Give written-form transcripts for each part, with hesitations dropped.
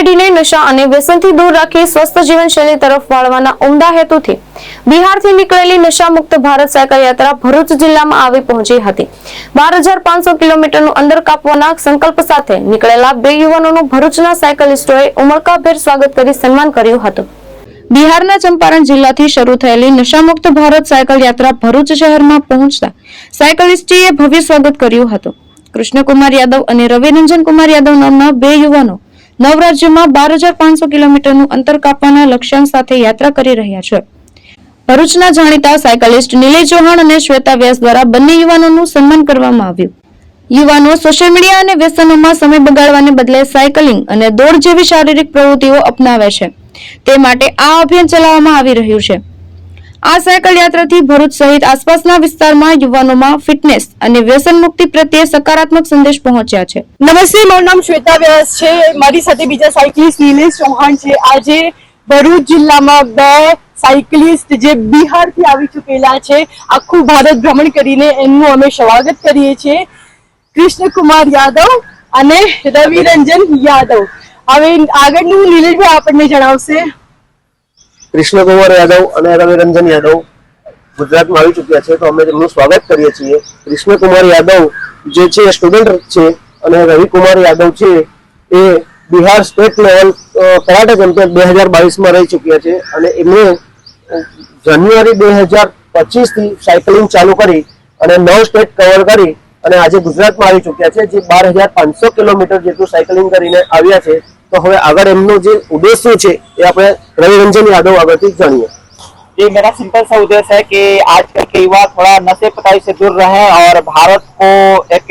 પેઢીને નશા અને વ્યસનથી દૂર રાખી સ્વસ્થ જીવનશૈલી તરફ વાળવાના ઉમદા હેતુથી બિહારથી નીકળેલી નશામુક્ત ભારત સાયકલ યાત્રા ભરૂચ જિલ્લામાં આવી પહોંચી હતી। 12,500 કિલોમીટરનું અંતર કાપવાના સંકલ્પ સાથે નીકળેલા બે યુવાનોનું ભરૂચના સાયકલિસ્ટોએ ઉમળકાભેર સ્વાગત કરી સન્માન કર્યું હતું। બિહારના ચંપારણ જિલ્લાથી શરૂ થયેલી નશામુક્ત ભારત સાયકલ યાત્રા ભરૂચ શહેરમાં પહોંચતા સાયકલિસ્ટોએ ભવ્ય સ્વાગત કર્યું હતું। કૃષ્ણકુમાર યાદવ અને રવિરંજન કુમાર યાદવ નામના બે યુવાનો નવ રાજ્યોમાં 12,500 કિલોમીટરનું અંતર કાપવાના લક્ષ્યાંક સાથે યાત્રા કરી રહ્યા છે। ભરૂચના જાણીતા સાયકલિસ્ટ નિલેશ ચૌહાણ અને શ્વેતા વ્યાસ દ્વારા બંને યુવાનોનું સન્માન કરવામાં આવ્યું। યુવાનો સોશિયલ મીડિયા અને વ્યસનોમાં સમય બગાડવાને બદલે સાયકલિંગ અને દોડ જેવી શારીરિક પ્રવૃત્તિઓ અપનાવે છે, તે માટે આ અભિયાન ચલાવવામાં આવી રહ્યું છે। આ સાયકલ યાત્રાથી ભરૂચ સહિત આસપાસના વિસ્તારમાં યુવાનોમાં ફિટનેસ અને વ્યસન મુક્તિ પ્રત્યે સકારાત્મક સંદેશ પહોંચ્યા છે। નમસ્તે, મારું નામ શ્વેતા વ્યાસ છે, મારી સાથે બીજા સાયકલિસ્ટ નિલેશ ચૌહાણ છે। આજે ભરૂચ જિલ્લામાં બે સાયકલિસ્ટ જે બિહારથી આવી ચૂકેલા છે, આખું ભારત ભ્રમણ કરીને એમનું અમે સ્વાગત કરીએ છીએ। કૃષ્ણકુમાર યાદવ અને રવિરંજન યાદવ। હવે આગળનું નિલેશભાઈ આપણને જણાવશે। કૃષ્ણકુમાર યાદવ અને રવિરંજન યાદવ ગુજરાતમાં આવી ચૂક્યા છે, તો અમે તેમનું સ્વાગત કરીએ છીએ। કૃષ્ણકુમાર યાદવ જે છે સ્ટુડન્ટ છે અને રવિકુમાર યાદવ છે એ Bihar state level karate champion 2022માં રહી ચૂક્યા છે અને એમણે જાન્યુઆરી 2025 થી સાયકલિંગ ચાલુ કરી અને 9 સ્ટેટ કવર કરી અને આજે ગુજરાતમાં આવી ચૂક્યા છે, જે 12,500 કિલોમીટર જેટલું સાયકલિંગ કરીને આવ્યા છે। तो हमें अगर एमनो जो उद्देश्य है ये अपने रविरंजन यादव आगे जानिए। ये मेरा सिंपल सा उद्देश्य है कि आजकल के युवा थोड़ा नशे पताई से दूर रहें और भारत को एक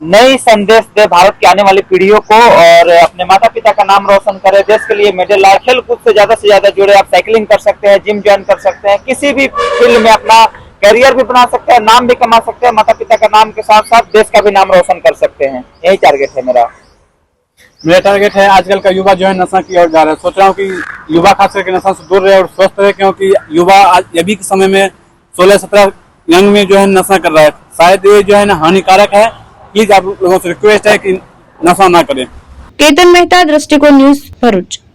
नई संदेश दे, भारत की आने वाली पीढ़ियों को, और अपने माता पिता का नाम रोशन करे, देश के लिए मेडल लाए, खेल कूद से ज्यादा जुड़े। आप साइकिलिंग कर सकते हैं, जिम ज्वाइन कर सकते हैं, किसी भी फील्ड में अपना करियर भी बना सकते हैं, नाम भी कमा सकते हैं, माता पिता का नाम के साथ साथ देश का भी नाम रोशन कर सकते हैं। यही टारगेट है मेरा। मेरा टारगेट है आजकल का युवा जो है नशा की ओर जा रहा है। सोच रहा हूँ कि युवा खास करके नशा से दूर रहे और स्वस्थ रहे, क्योंकि युवा आज अभी के समय में 16-17 यंग में जो है नशा कर रहा है। शायद ये जो है ना हानिकारक है। प्लीज आप लोगों से रिक्वेस्ट है कि नशा ना करें। केतन मेहता, दृष्टिकोण न्यूज, भरूच।